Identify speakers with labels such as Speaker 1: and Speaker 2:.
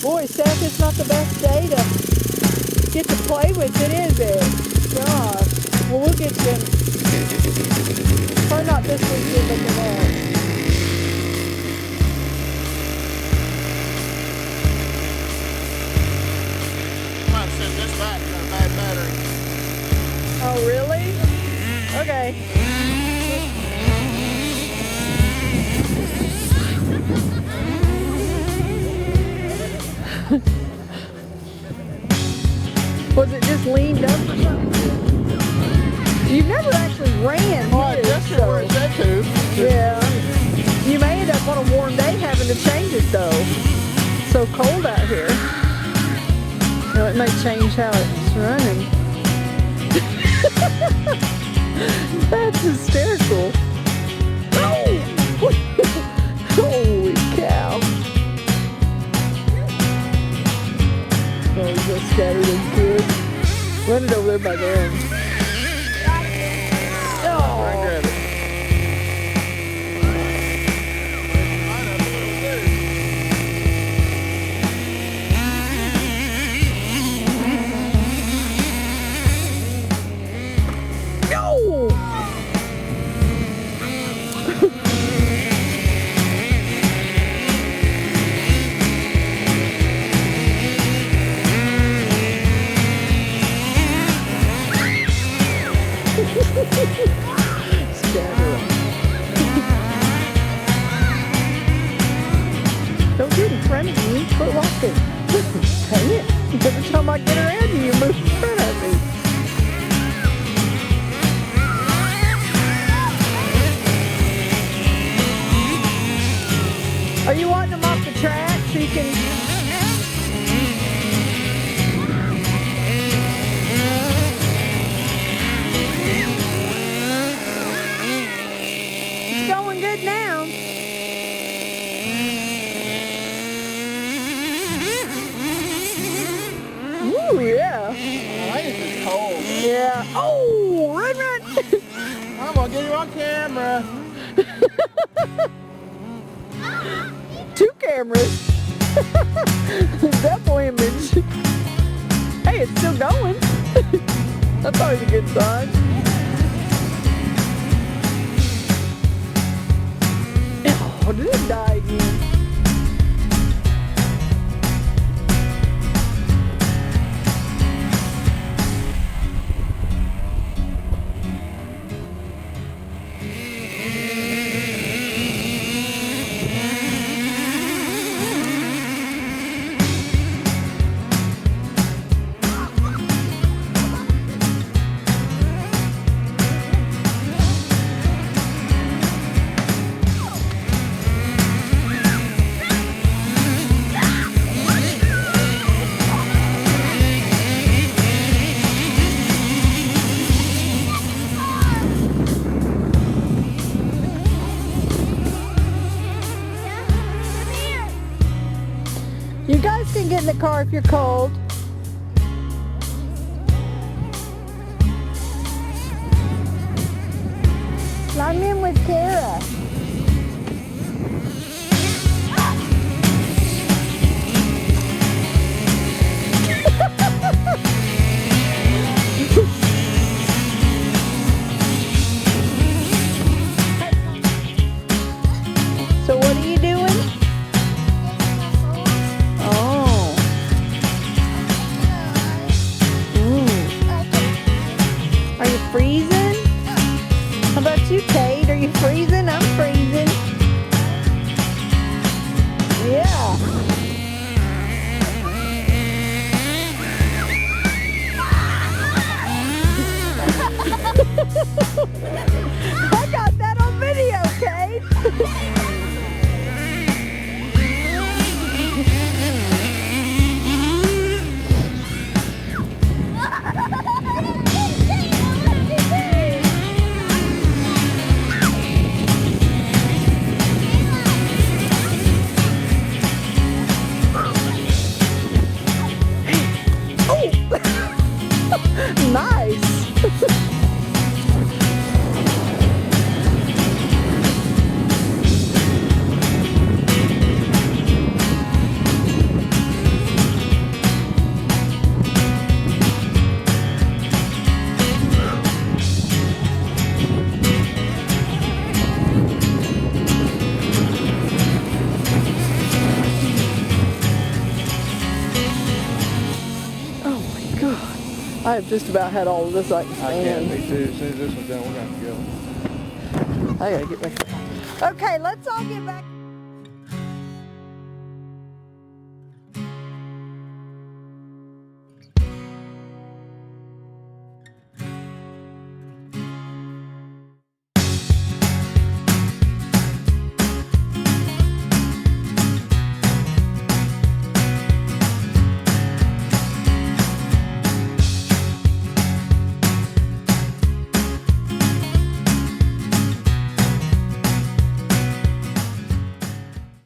Speaker 1: Boy, Seth, it's not the best day to get to play with it, is it? Gosh. Well, we'll get you. Probably not this weekend, but the next.
Speaker 2: I might send this back to a bad battery.
Speaker 1: Oh, really? Okay. Was it just leaned up or something? You've never actually ran.
Speaker 2: Oh, I adjusted where it said to.
Speaker 1: Yeah. You may end up on a warm day having to change it though. It's so cold out here. Well, it may change how it's running. That's hysterical. Oh! Holy cow. Oh, he's so scattered and good. Run it over there by there. Oh.
Speaker 2: Grab it.
Speaker 1: No! Scatter. Don't get in front of me. Quit walking. Dang it. Every time I get around you, you move in front of me. Are you wanting them off the track so you can... It's going good now. Ooh, yeah.
Speaker 2: I think it's cold.
Speaker 1: Yeah. Oh, run, run.
Speaker 2: I'm gonna get you on camera.
Speaker 1: 2 cameras. Double image. Hey, it's still going. That's always a good sign. Oh, did it die again? You guys can get in the car if you're cold. I'm in with Kara. So what are you doing? Oh. Are you freezing? How about you, Kate? Are you freezing? I'm freezing. I have just about had all of this I can
Speaker 3: I can,
Speaker 1: stand.
Speaker 3: me too. As soon as this one's done, we're going to go.
Speaker 1: I gotta get back. Okay, let's all get back.